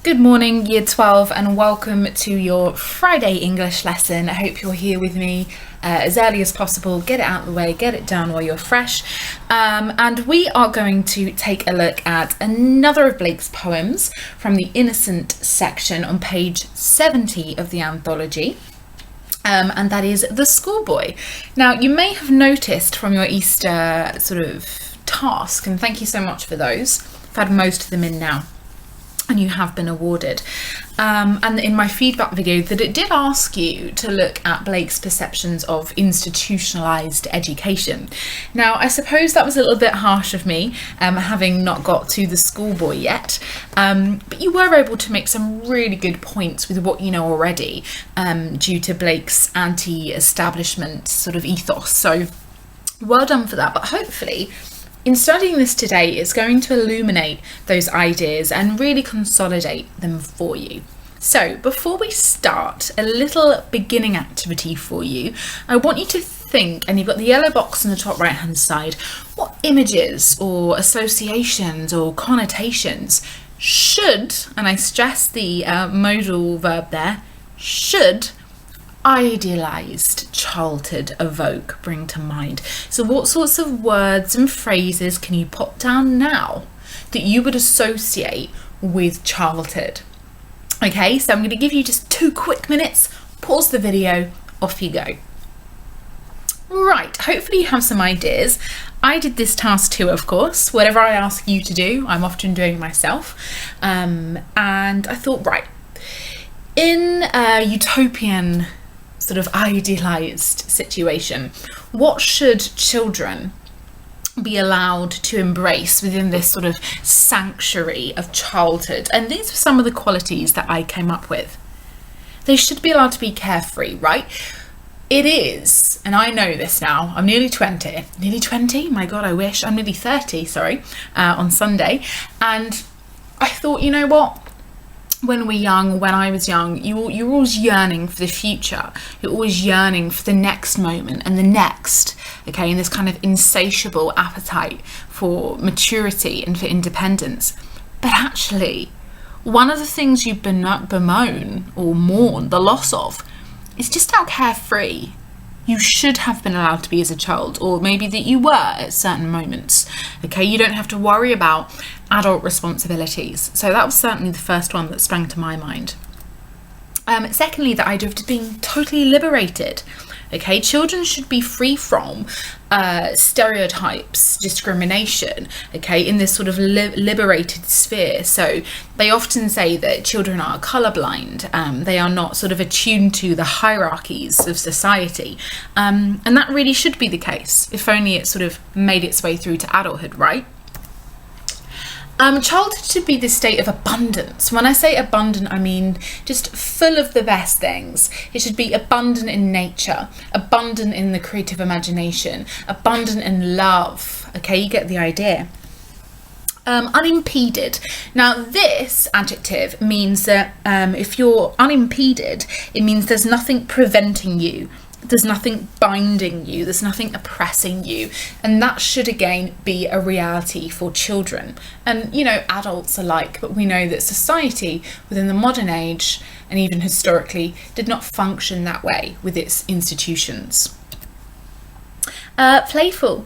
Good morning, Year 12, and welcome to your Friday English lesson. I hope you're here with me as early as possible. Get it out of the way, get it done while you're fresh. And we are going to take a look at another of Blake's poems from the Innocent section on page 70 of the anthology. And that is The Schoolboy. Now, you may have noticed from your Easter sort of task, and thank you so much for those. I've had most of them in now. And you have been awarded. And in my feedback video that it did ask you to look at Blake's perceptions of institutionalised education. Now, I suppose that was a little bit harsh of me, having not got to The Schoolboy yet, but you were able to make some really good points with what you know already, due to Blake's anti-establishment sort of ethos. So well done for that, but hopefully in studying this today, it's going to illuminate those ideas and really consolidate them for you. So before we start, a little beginning activity for you. I want you to think, and you've got the yellow box on the top right hand side, what images or associations or connotations should, and I stress the modal verb there, should idealized childhood evoke, bring to mind. So what sorts of words and phrases can you pop down now that you would associate with childhood? Okay, so I'm going to give you just 2 quick minutes, pause the video, off you go. Right, hopefully you have some ideas. I did this task too, of course. Whatever I ask you to do, I'm often doing myself. And I thought, right, in a utopian sort of idealized situation, what should children be allowed to embrace within this sort of sanctuary of childhood? And these are some of the qualities that I came up with. They should be allowed to be carefree, right? It is, and I know this now, I'm nearly 20, my God, I wish, I'm nearly 30, sorry, on Sunday. And I thought, you know what? When we're young, when I was young, you're always yearning for the future. You're always yearning for the next moment and the next, okay, and this kind of insatiable appetite for maturity and for independence. But actually, one of the things you bemoan or mourn the loss of is just how carefree you should have been allowed to be as a child, or maybe that you were at certain moments. Okay, you don't have to worry about adult responsibilities. So that was certainly the first one that sprang to my mind. Secondly, the idea of being totally liberated. Okay, children should be free from stereotypes, discrimination, okay, in this sort of liberated sphere. So they often say that children are colourblind, they are not sort of attuned to the hierarchies of society, and that really should be the case, if only it sort of made its way through to adulthood, right? Childhood should be this state of abundance. When I say abundant, I mean just full of the best things. It should be abundant in nature, abundant in the creative imagination, abundant in love. Okay, you get the idea. Unimpeded. Now this adjective means that if you're unimpeded, it means there's nothing preventing you. There's nothing binding you, there's nothing oppressing you, and that should again be a reality for children and, you know, adults alike. But we know that society within the modern age and even historically did not function that way with its institutions. Playful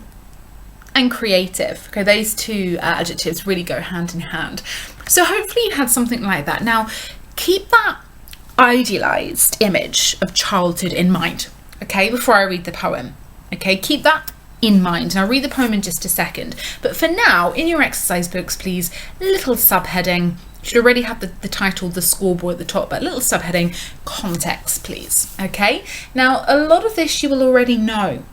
and creative, okay, those two adjectives really go hand in hand. So hopefully you had something like that. Now keep that idealized image of childhood in mind. Okay, before I read the poem. Okay, keep that in mind. And I'll read the poem in just a second. But for now, in your exercise books, please, little subheading. You should already have the title, The Schoolboy at the top, but little subheading, context, please. Okay, now a lot of this you will already know.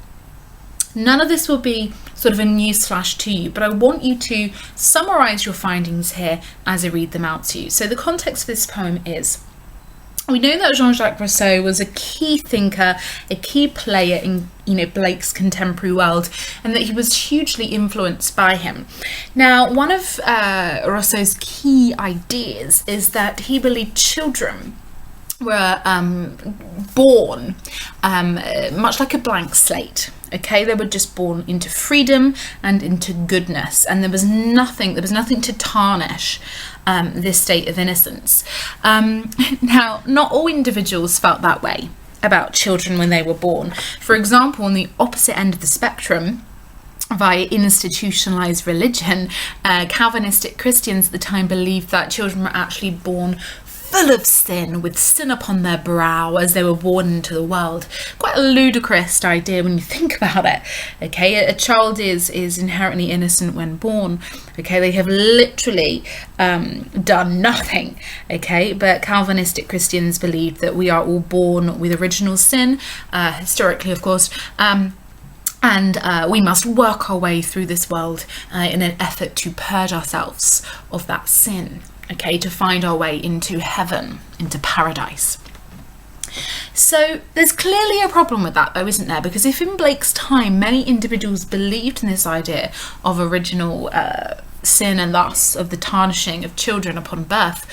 None of this will be sort of a newsflash to you, but I want you to summarise your findings here as I read them out to you. So the context of this poem is, we know that Jean-Jacques Rousseau was a key thinker, a key player in, you know, Blake's contemporary world, and that he was hugely influenced by him. Now, one of Rousseau's key ideas is that he believed children born much like a blank slate. Okay, they were just born into freedom and into goodness, and there was nothing to tarnish this state of innocence. Now, not all individuals felt that way about children when they were born. For example, on the opposite end of the spectrum, via institutionalized religion, Calvinistic Christians at the time believed that children were actually born full of sin, with sin upon their brow as they were born into the world. Quite a ludicrous idea when you think about it. Okay, a child is inherently innocent when born. Okay, they have literally done nothing. Okay, but Calvinistic Christians believe that we are all born with original sin, historically, of course. And we must work our way through this world in an effort to purge ourselves of that sin, okay, to find our way into heaven, into paradise. So there's clearly a problem with that though, isn't there? Because if in Blake's time many individuals believed in this idea of original sin and thus of the tarnishing of children upon birth,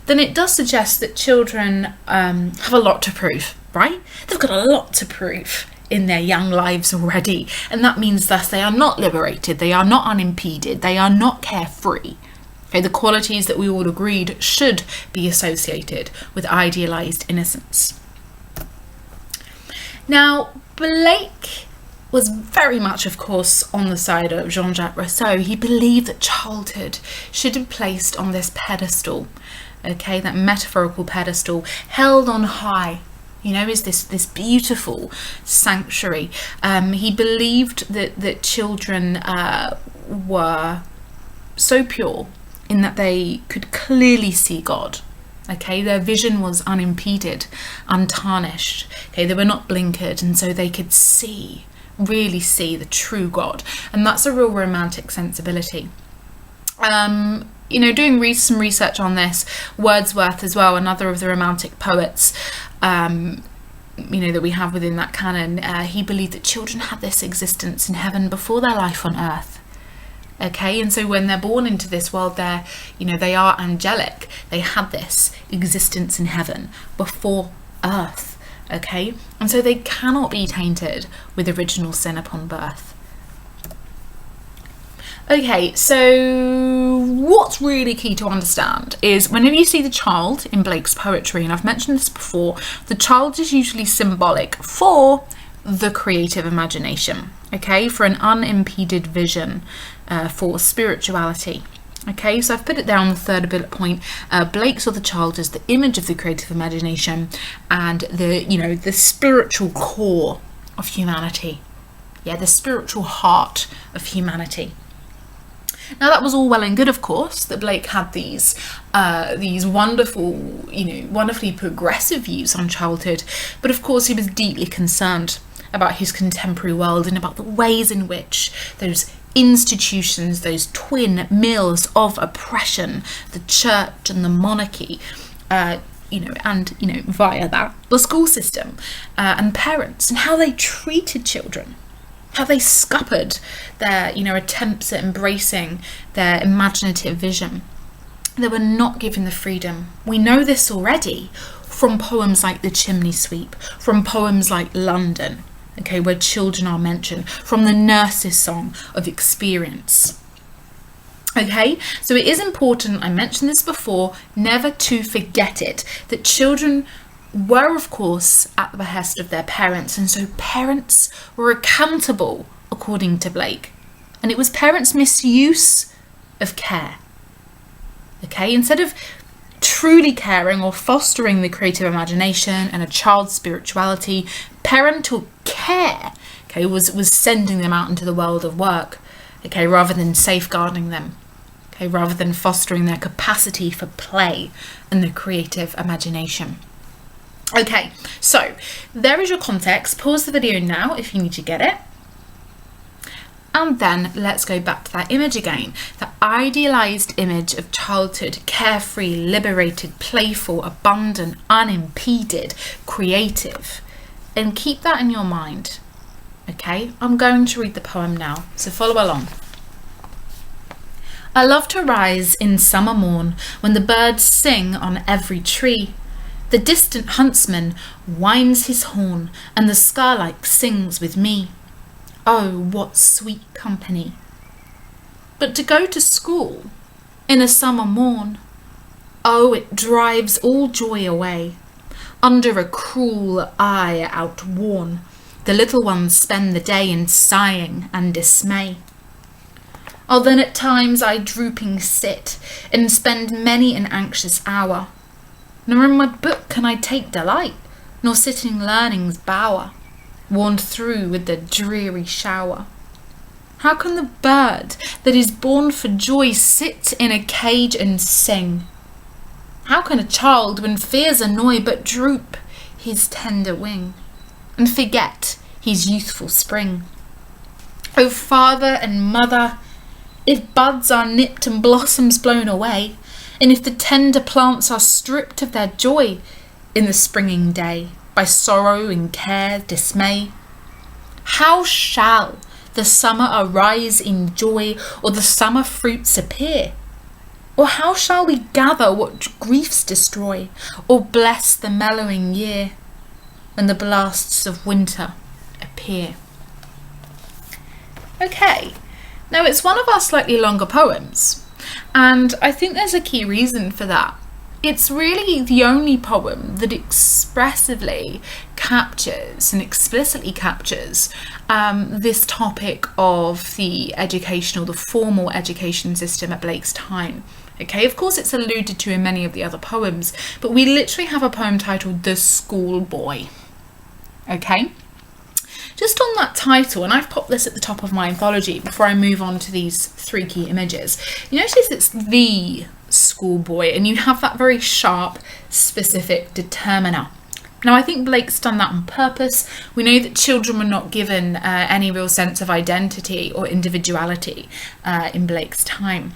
then it does suggest that children have a lot to prove, right? They've got a lot to prove in their young lives already, and that means thus they are not liberated, they are not unimpeded, they are not carefree. Okay, the qualities that we all agreed should be associated with idealized innocence. Now, Blake was very much, of course, on the side of Jean-Jacques Rousseau. He believed that childhood should be placed on this pedestal, okay, that metaphorical pedestal held on high, you know, is this beautiful sanctuary. He believed that children were so pure in that they could clearly see God. Okay, their vision was unimpeded, untarnished. Okay, they were not blinkered, and so they could really see the true God. And that's a real romantic sensibility. You know, doing some research on this, Wordsworth as well, another of the romantic poets, you know, that we have within that canon, he believed that children had this existence in heaven before their life on earth. Okay, and so when they're born into this world, they're, you know, they are angelic. They had this existence in heaven before earth. Okay, and so they cannot be tainted with original sin upon birth. Okay, so what's really key to understand is whenever you see the child in Blake's poetry, and I've mentioned this before, the child is usually symbolic for the creative imagination, okay, for an unimpeded vision, for spirituality. Okay, so I've put it there on the third bullet point. Blake saw the child as the image of the creative imagination and the spiritual core of humanity. Yeah, the spiritual heart of humanity. Now that was all well and good, of course, that Blake had these wonderful, wonderfully progressive views on childhood, but of course he was deeply concerned about his contemporary world and about the ways in which those institutions, those twin mills of oppression, the church and the monarchy, via that, the school system and parents, and how they treated children, how they scuppered their, attempts at embracing their imaginative vision. They were not given the freedom. We know this already from poems like The Chimney Sweep, from poems like London, okay, where children are mentioned, from the Nurse's Song of Experience. Okay, so it is important, I mentioned this before, never to forget it, that children were, of course, at the behest of their parents, and so parents were accountable, according to Blake. And it was parents' misuse of care. Okay, instead of truly caring or fostering the creative imagination and a child's spirituality, parental care, okay, was sending them out into the world of work, okay, rather than safeguarding them, okay, rather than fostering their capacity for play and the creative imagination. Okay, so there is your context. Pause the video now if you need to get it. And then let's go back to that image again. The idealized image of childhood, carefree, liberated, playful, abundant, unimpeded, creative. And keep that in your mind. Okay, I'm going to read the poem now, so follow along. I love to rise in summer morn when the birds sing on every tree. The distant huntsman winds his horn, and the skylark sings with me. Oh, what sweet company! But to go to school in a summer morn, oh, it drives all joy away. Under a cruel eye outworn, the little ones spend the day in sighing and dismay. Oh, then at times I drooping sit, and spend many an anxious hour. Nor in my book can I take delight, nor sit in learning's bower, worn through with the dreary shower. How can the bird that is born for joy sit in a cage and sing? How can a child, when fears annoy, but droop his tender wing, and forget his youthful spring? O father and mother, if buds are nipped and blossoms blown away, and if the tender plants are stripped of their joy in the springing day, by sorrow and care, dismay, how shall the summer arise in joy, or the summer fruits appear? Or how shall we gather what griefs destroy, or bless the mellowing year, when the blasts of winter appear? Okay, now it's one of our slightly longer poems, and I think there's a key reason for that. It's really the only poem that expressively captures and explicitly captures this topic of the educational, the formal education system at Blake's time. Okay, of course it's alluded to in many of the other poems, but we literally have a poem titled The Schoolboy. Okay, just on that title, and I've popped this at the top of my anthology before I move on to these three key images, you notice it's the schoolboy, and you have that very sharp, specific determiner. Now, I think Blake's done that on purpose. We know that children were not given any real sense of identity or individuality in Blake's time.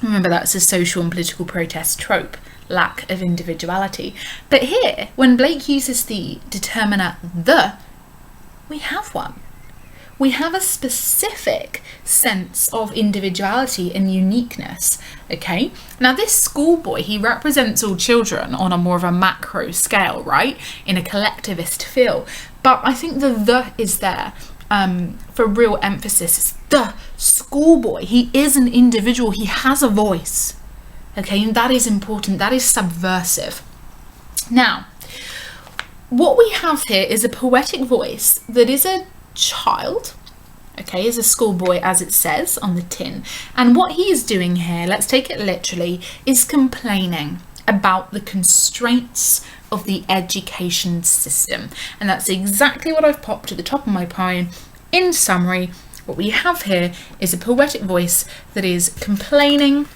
Remember, that's a social and political protest trope, lack of individuality. But here, when Blake uses the determiner the, we have one. We have a specific sense of individuality and uniqueness, okay? Now this schoolboy, he represents all children on a more of a macro scale, right? In a collectivist feel. But I think the is there for real emphasis. It's the schoolboy. He is an individual. He has a voice, okay? And that is important. That is subversive. Now, what we have here is a poetic voice that is a child, okay, is a schoolboy, as it says on the tin, and what he is doing here, let's take it literally, is complaining about the constraints of the education system. And that's exactly what I've popped at the top of my poem. In summary, what we have here is a poetic voice that is complaining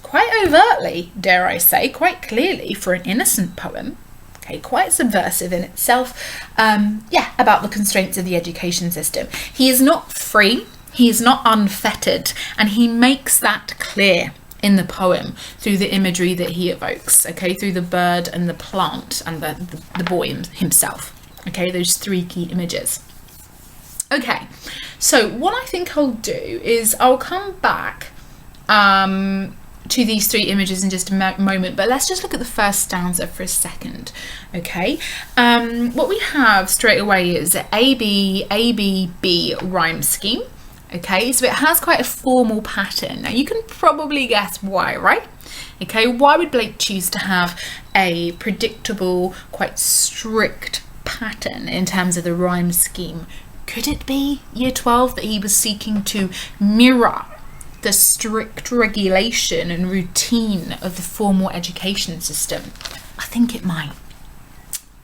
quite overtly, dare I say, quite clearly for an innocent poem. Okay, quite subversive in itself, about the constraints of the education system. He is not free, he is not unfettered, and he makes that clear in the poem through the imagery that he evokes, okay, through the bird and the plant and the boy himself, okay, those three key images. Okay, so what I think I'll do is I'll come back to these three images in just a moment, but let's just look at the first stanza for a second, okay? What we have straight away is A-B rhyme scheme, okay? So it has quite a formal pattern. Now you can probably guess why, right? Okay, why would Blake choose to have a predictable, quite strict pattern in terms of the rhyme scheme? Could it be year 12 that he was seeking to mirror the strict regulation and routine of the formal education system? I think it might.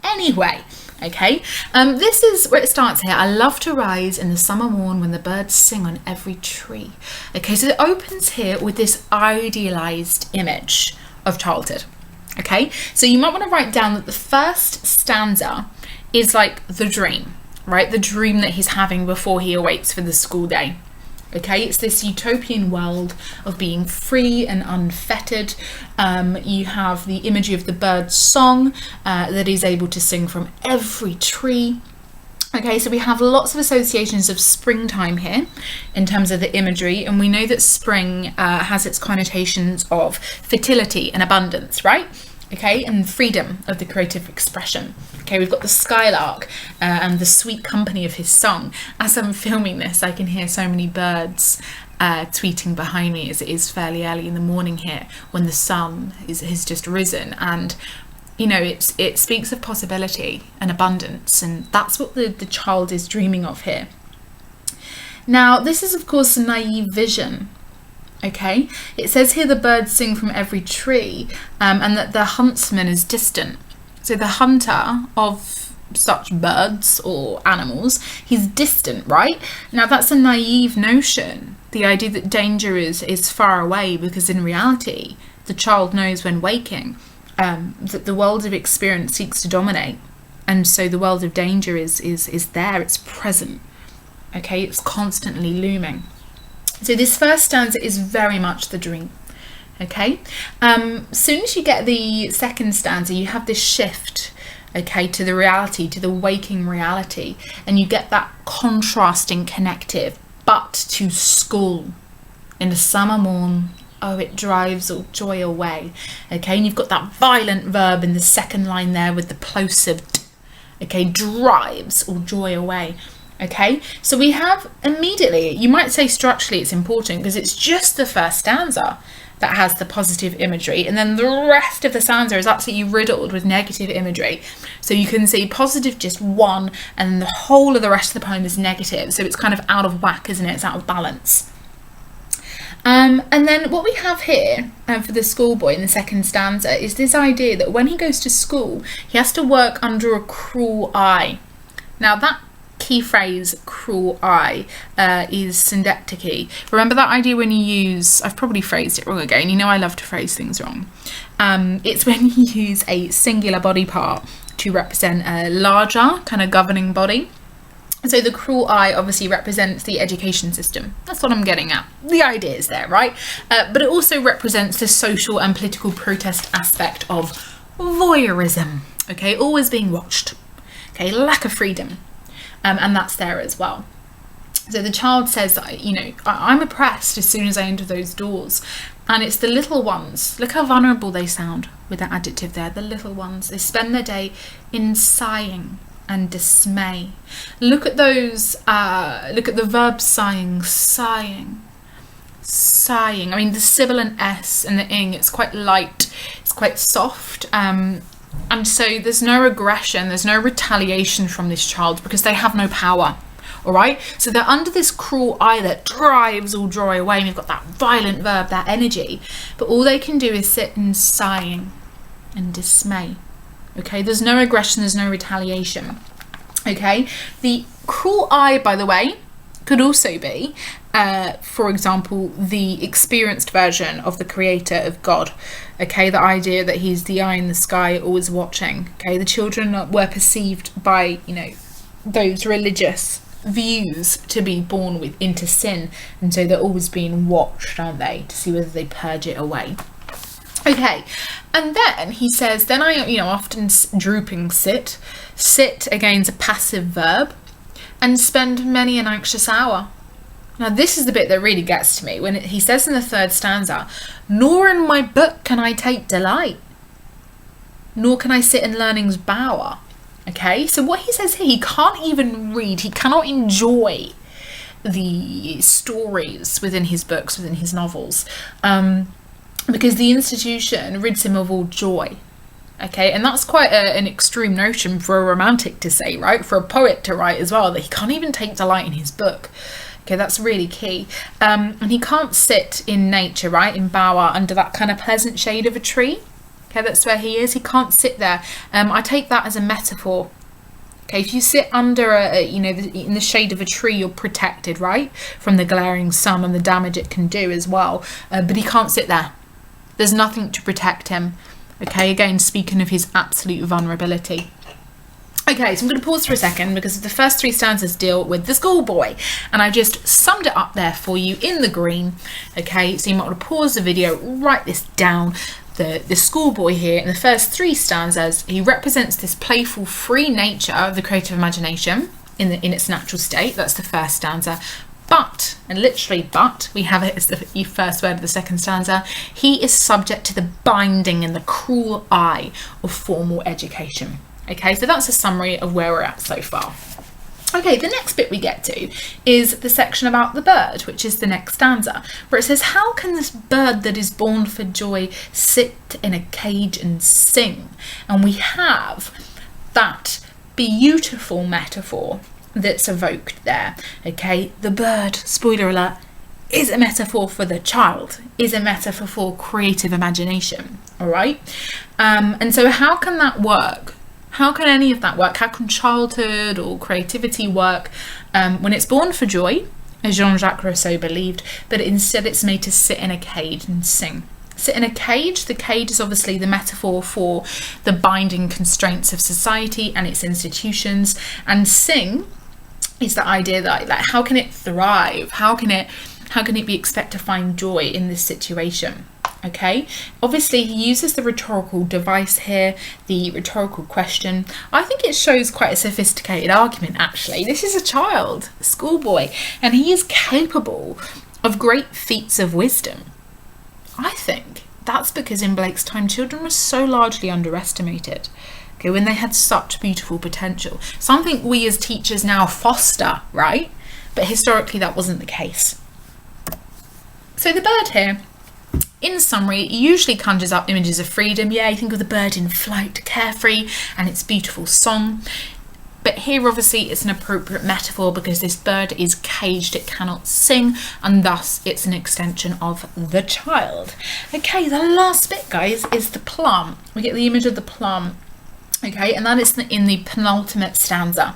Anyway, okay, this is where it starts here. I love to rise in the summer morn when the birds sing on every tree. Okay, so it opens here with this idealized image of childhood. Okay, so you might want to write down that the first stanza is like the dream, right? The dream that he's having before he awaits for the school day. Okay, it's this utopian world of being free and unfettered. You have the imagery of the bird's song that he's able to sing from every tree. Okay, so we have lots of associations of springtime here in terms of the imagery, and we know that spring has its connotations of fertility and abundance, right? okay, and freedom of the creative expression. Okay, we've got the skylark and the sweet company of his song. As I'm filming this, I can hear so many birds tweeting behind me, as it is fairly early in the morning here when the sun has just risen, and you know, it speaks of possibility and abundance, and that's what the child is dreaming of here. Now, this is of course a naive vision. Okay, it says here the birds sing from every tree, and that the huntsman is distant. So the hunter of such birds or animals, he's distant, right? Now that's a naive notion, the idea that danger is far away, because in reality, the child knows when waking that the world of experience seeks to dominate, and so the world of danger is there, it's present. Okay, it's constantly looming. So this first stanza is very much the dream. Okay, soon as you get the second stanza, you have this shift, okay, to the reality, to the waking reality, and you get that contrasting connective. But to school in the summer morn, oh, it drives all joy away. Okay, and you've got that violent verb in the second line there with the plosive d, okay, drives all joy away. Okay, so we have immediately, you might say structurally it's important because it's just the first stanza that has the positive imagery, and then the rest of the stanza is absolutely riddled with negative imagery. So you can see positive just one, and the whole of the rest of the poem is negative. So it's kind of out of whack, isn't it? It's out of balance. And then what we have here for the schoolboy in the second stanza is this idea that when he goes to school, he has to work under a cruel eye. Now that key phrase, cruel eye, is syndecticky. Remember that idea when you use, I've probably phrased it wrong again, you know I love to phrase things wrong. It's when you use a singular body part to represent a larger kind of governing body. So the cruel eye obviously represents the education system. That's what I'm getting at. The idea is there, right? But it also represents the social and political protest aspect of voyeurism, okay, always being watched, okay, lack of freedom. And that's there as well. So the child says, you know, I'm oppressed as soon as I enter those doors. And it's the little ones. Look how vulnerable they sound with that adjective there. The little ones. They spend their day in sighing and dismay. Look at those, look at the verb sighing, sighing, sighing. I mean, the sibilant S and the ing, it's quite light, it's quite soft. And so there's no aggression, there's no retaliation from this child because they have no power, all right? So they're under this cruel eye that drives all joy away, and you've got that violent verb, that energy, but all they can do is sit in sighing and dismay, okay? There's no aggression, there's no retaliation, okay? The cruel eye, by the way, could also be, for example, the experienced version of the creator of God. Okay, the idea that he's the eye in the sky, always watching. Okay, the children were perceived by, you know, those religious views to be born with into sin, and so they're always being watched, aren't they, to see whether they purge it away. Okay, and then he says, then I, you know, often drooping sit again is a passive verb, and spend many an anxious hour. Now this is the bit that really gets to me, when he says in the third stanza, nor in my book can I take delight, nor can I sit in learning's bower. Okay, so what he says here, he can't even read, he cannot enjoy the stories within his books, within his novels, because the institution rids him of all joy. Okay, and that's quite an extreme notion for a romantic to say, right? For a poet to write as well, that he can't even take delight in his book. Okay, that's really key. And he can't sit in nature, right? In bower, under that kind of pleasant shade of a tree. Okay, that's where he is. He can't sit there. I take that as a metaphor. Okay, if you sit under in the shade of a tree, you're protected, right? From the glaring sun and the damage it can do as well. But he can't sit there. There's nothing to protect him. Okay, again, speaking of his absolute vulnerability. Okay, so I'm going to pause for a second because the first three stanzas deal with the schoolboy, and I've just summed it up there for you in the green. Okay, so you might want to pause the video, write this down. The schoolboy here in the first three stanzas, he represents this playful, free nature of the creative imagination in its natural state. That's the first stanza. But, and literally but, we have it as the first word of the second stanza, he is subject to the binding and the cruel eye of formal education. Okay, so that's a summary of where we're at so far. Okay, the next bit we get to is the section about the bird, which is the next stanza, where it says, how can this bird that is born for joy sit in a cage and sing? And we have that beautiful metaphor that's evoked there. Okay, the bird, spoiler alert, is a metaphor for the child, is a metaphor for creative imagination. All right, and so how can that work? How can any of that work? How can childhood or creativity work when it's born for joy, as Jean-Jacques Rousseau believed, but instead it's made to sit in a cage and sing? Sit in a cage. The cage is obviously the metaphor for the binding constraints of society and its institutions, and sing is the idea that, like, how can it thrive? How can it be expected to find joy in this situation? Okay, obviously he uses the rhetorical device here, the rhetorical question. I think it shows quite a sophisticated argument, actually. This is a child, a schoolboy, and he is capable of great feats of wisdom. I think that's because in Blake's time, children were so largely underestimated, okay, when they had such beautiful potential. Something we as teachers now foster, right? But historically that wasn't the case. So the bird here, in summary, it usually conjures up images of freedom. Yeah, you think of the bird in flight, carefree, and its beautiful song. But here, obviously, it's an appropriate metaphor because this bird is caged, it cannot sing, and thus it's an extension of the child. Okay, the last bit, guys, is the plum. We get the image of the plum, okay, and that is in the penultimate stanza.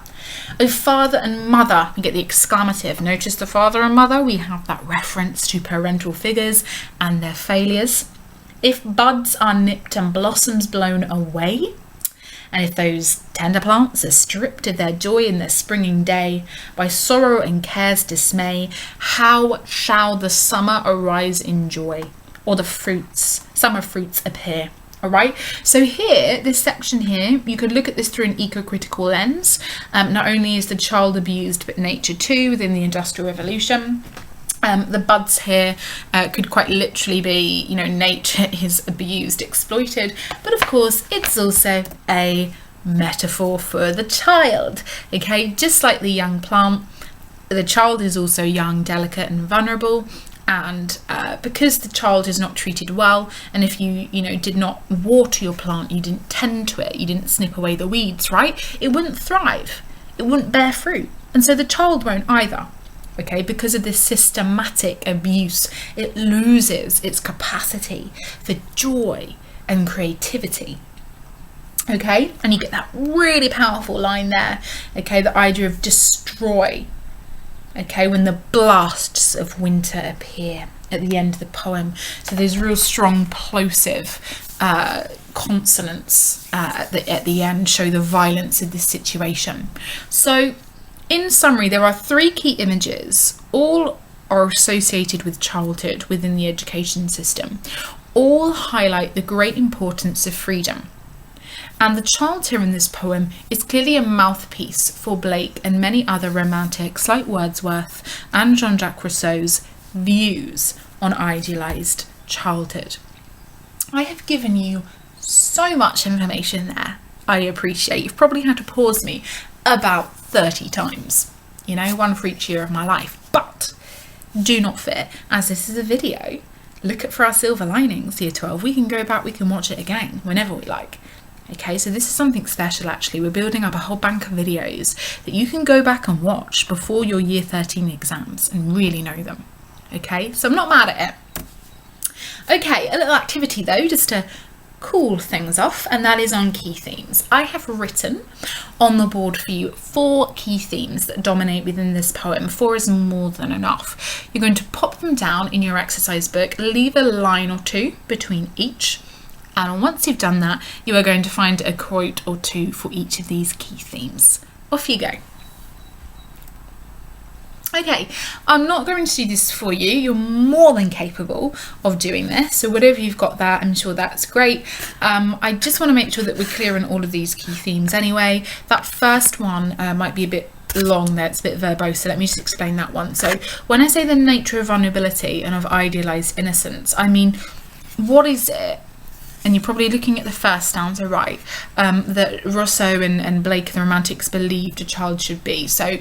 Oh, father and mother, we get the exclamative. Notice the father and mother, we have that reference to parental figures and their failures. If buds are nipped and blossoms blown away, and if those tender plants are stripped of their joy in their springing day, by sorrow and care's dismay, how shall the summer arise in joy, or the summer fruits appear? All right, so here, this section here, you could look at this through an eco-critical lens. Not only is the child abused, but nature too, within the Industrial Revolution. The buds here could quite literally be, nature is abused, exploited, but of course it's also a metaphor for the child, okay? Just like the young plant, the child is also young, delicate and vulnerable, and because the child is not treated well, and if you did not water your plant, you didn't tend to it, you didn't snip away the weeds, right, it wouldn't thrive, it wouldn't bear fruit, and so the child won't either. Okay, because of this systematic abuse, it loses its capacity for joy and creativity. Okay, and you get that really powerful line there, okay, the idea of destroy, okay, when the blasts of winter appear at the end of the poem. So there's real strong plosive consonants at the end show the violence of this situation. So in summary, there are three key images. All are associated with childhood within the education system. All highlight the great importance of freedom. And the child here in this poem is clearly a mouthpiece for Blake and many other romantics like Wordsworth and Jean-Jacques Rousseau's views on idealized childhood. I have given you so much information there. I appreciate you've probably had to pause me about 30 times, one for each year of my life, but do not fear, as this is a video, look at for our silver linings, year 12, we can go back, we can watch it again whenever we like. Okay, so this is something special actually. We're building up a whole bank of videos that you can go back and watch before your year 13 exams and really know them. Okay, so I'm not mad at it. Okay, a little activity though, just to cool things off, and that is on key themes. I have written on the board for you 4 key themes that dominate within this poem. 4 is more than enough. You're going to pop them down in your exercise book, leave a line or 2 between each, and once you've done that, you are going to find a quote or 2 for each of these key themes. Off you go. Okay, I'm not going to do this for you. You're more than capable of doing this. So whatever you've got there, I'm sure that's great. I just want to make sure that we're clear on all of these key themes anyway. That first one might be a bit long there, it's a bit verbose, so let me just explain that one. So when I say the nature of vulnerability and of idealized innocence, I mean, what is it? And you're probably looking at the first stanza, right, that Rousseau and Blake and the Romantics believed a child should be. So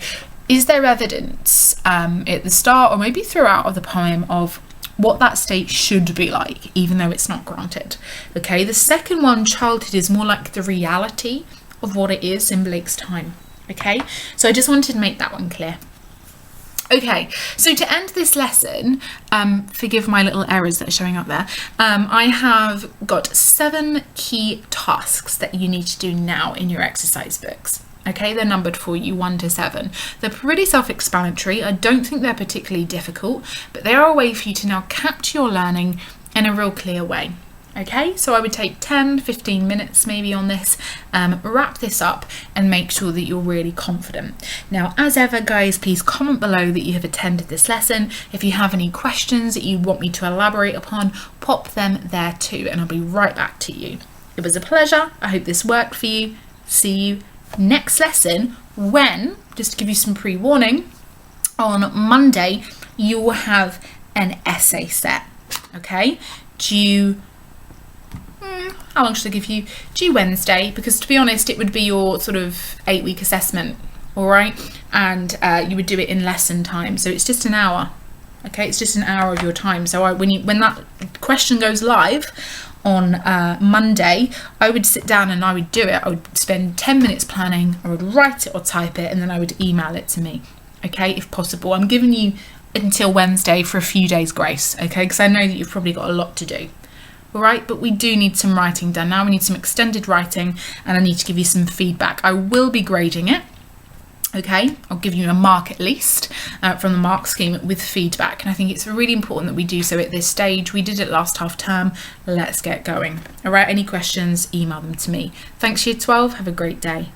is there evidence at the start or maybe throughout of the poem of what that state should be like, even though it's not granted? Okay, the second one, childhood, is more like the reality of what it is in Blake's time. Okay, so I just wanted to make that one clear. Okay, so to end this lesson, forgive my little errors that are showing up there, I have got 7 key tasks that you need to do now in your exercise books. Okay, they're numbered for you 1 to 7. They're pretty self-explanatory. I don't think they're particularly difficult, but they are a way for you to now capture your learning in a real clear way. Okay, so I would take 10-15 minutes maybe on this, wrap this up and make sure that you're really confident. Now, as ever, guys, please comment below that you have attended this lesson. If you have any questions that you want me to elaborate upon, pop them there too, and I'll be right back to you. It was a pleasure. I hope this worked for you. See you next lesson when, just to give you some pre-warning, on Monday, you will have an essay set, okay? Due, how long should I give you? Due Wednesday, because to be honest, it would be your sort of 8-week assessment, all right? And you would do it in lesson time, so it's just an hour, okay? It's just an hour of your time. So when that question goes live on Monday, I would sit down and I would do it. I would spend 10 minutes planning, I would write it or type it, and then I would email it to me, okay, if possible. I'm giving you until Wednesday for a few days grace, okay, because I know that you've probably got a lot to do. All right, but we do need some writing done now. We need some extended writing, and I need to give you some feedback. I will be grading it. Okay, I'll give you a mark at least from the mark scheme with feedback, and I think it's really important that we do so at this stage. We did it last half term. Let's get going. All right, any questions, email them to me. Thanks, Year 12. Have a great day.